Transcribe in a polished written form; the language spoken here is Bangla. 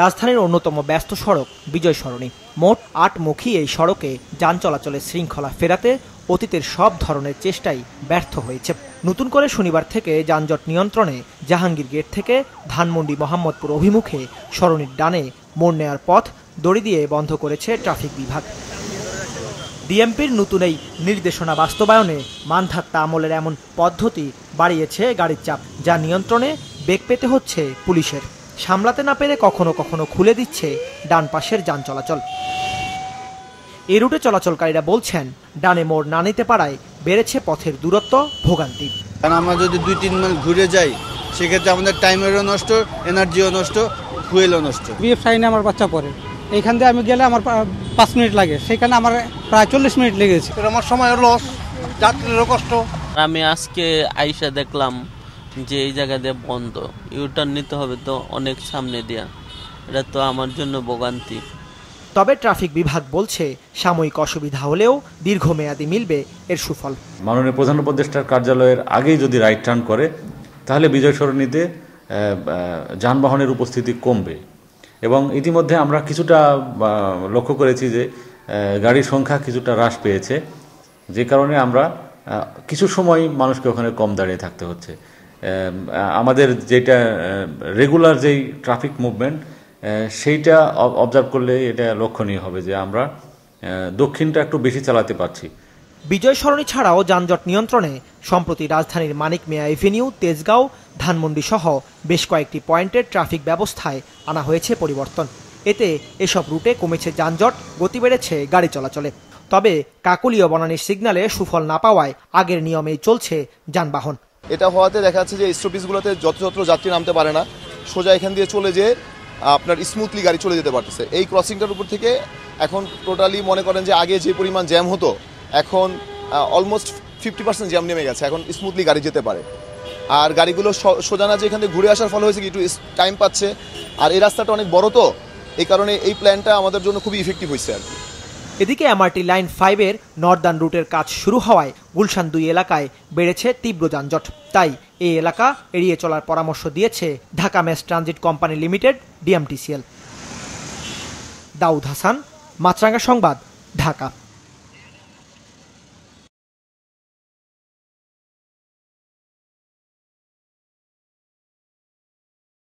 রাজধানীর অন্যতম ব্যস্ত সড়ক বিজয় সরণি। মোট ৮মুখী এই সড়কে যান চলাচলের শৃঙ্খলা ফেরাতে অতীতের সব ধরনের চেষ্টাই ব্যর্থ হয়েছে। নতুন করে শনিবার থেকে যানজট নিয়ন্ত্রণে জাহাঙ্গীর গেট থেকে ধানমন্ডি মোহাম্মদপুর অভিমুখে সরণির ডানে মোড় নেয়ার পথ দড়ি দিয়ে বন্ধ করেছে ট্রাফিক বিভাগ। ডিএমপির নতুন এই নির্দেশনা বাস্তবায়নে মানধাত্তা আমলের এমন পদ্ধতি বাড়িয়েছে গাড়ির চাপ, যা নিয়ন্ত্রণে বেগ পেতে হচ্ছে পুলিশের। সামলাতে না পেরে কখনো কখনো খুলে দিচ্ছে ডান পাশের যান চলাচল। এই রুটে চলাচলকারীরা বলছেন, ডানে মোড় না নিতে পারায় বেড়েছে পথের দূরত্ব, ভোগান্তি। কারণ আমরা যদি ২-৩ মাইল ঘুরে যাই, সেক্ষেত্রে আমাদের টাইমেরও নষ্ট, এনার্জিও নষ্ট, ফুয়েলও নষ্ট। বিএফ সাইনে আমার বাচ্চা পড়ে, এইখান দিয়ে আমি গেলে আমার 5 মিনিট লাগে, সেখানে আমার প্রায় 40 মিনিট লেগেছে। আমার সময়ের লস, যাত্রীরও কষ্ট। আমি আজকে আইসা দেখলাম যে এই জায়গা দিয়ে বন্ধ, ইউটার্ন নিতে হবে তো অনেক সামনে দিয়া, এটা তো আমার জন্য ভোগান্তি। তবে ট্রাফিক বিভাগ বলছে, সাময়িক অসুবিধা হলেও দীর্ঘমেয়াদী মিলবে এর সুফল। মাননীয় প্রধান উপদেষ্টার কার্যালয়ের আগেই যদি রাইট টার্ন করে, তাহলে বিজয় সরণিতে যানবাহনের উপস্থিতি কমবে। এবং ইতিমধ্যে আমরা কিছুটা লক্ষ্য করেছি যে গাড়ির সংখ্যা কিছুটা হ্রাস পেয়েছে, যে কারণে আমরা কিছু সময় মানুষকে ওখানে কম দাঁড়িয়ে থাকতে হচ্ছে। আমাদের যেটা রেগুলার যেই ট্রাফিক মুভমেন্ট, সেইটা অবজার্ভ করলে এটা লক্ষণীয় হবে যে আমরা দক্ষিণটা একটু বেশি চালাতে পারছি। বিজয় সরণি ছাড়াও যানজট নিয়ন্ত্রণে সম্প্রতি রাজধানীর মানিক মিয়া এভিনিউ, তেজগাঁও, ধানমন্ডি সহ বেশ কয়েকটি পয়েন্টের ট্রাফিক ব্যবস্থায় আনা হয়েছে পরিবর্তন। এতে এসব রুটে কমেছে যানজট, গতি বেড়েছে গাড়ি চলাচলে। তবে কাকলীয় বনানীর সিগন্যালে সুফল না পাওয়ায় আগের নিয়মেই চলছে যানবাহন। এটা হওয়াতে দেখা যাচ্ছে যে স্টপেজগুলোতে যত্র যাত্রী নামতে পারে না, সোজা এখান দিয়ে চলে যে আপনার স্মুথলি গাড়ি চলে যেতে পারতেছে। এই ক্রসিংটার উপর থেকে এখন টোটালি মনে করেন যে আগে যে পরিমাণ জ্যাম হতো, এখন অলমোস্ট 50% জ্যাম নেমে গেছে, এখন স্মুথলি গাড়ি যেতে পারে। আর গাড়িগুলো সোজা না যে এখান থেকে ঘুরে আসার ফলে হয়েছে কি একটু টাইম পাচ্ছে। আর এই রাস্তাটা অনেক বড়, তো এই কারণে এই প্ল্যানটা আমাদের জন্য খুবই ইফেক্টিভ হয়েছে আর কি। এদিকে এমআরটি লাইন 5-এর নর্দার্ন রুটের কাজ শুরু হওয়ায় গুলশান 2 এলাকায় বেড়েছে তীব্র যানজট। তাই এই এলাকা এড়িয়ে চলার পরামর্শ দিয়েছে Dhaka mass transit company limited, DMTCL. Daud Hasan, Maasranga সংবাদ, ঢাকা।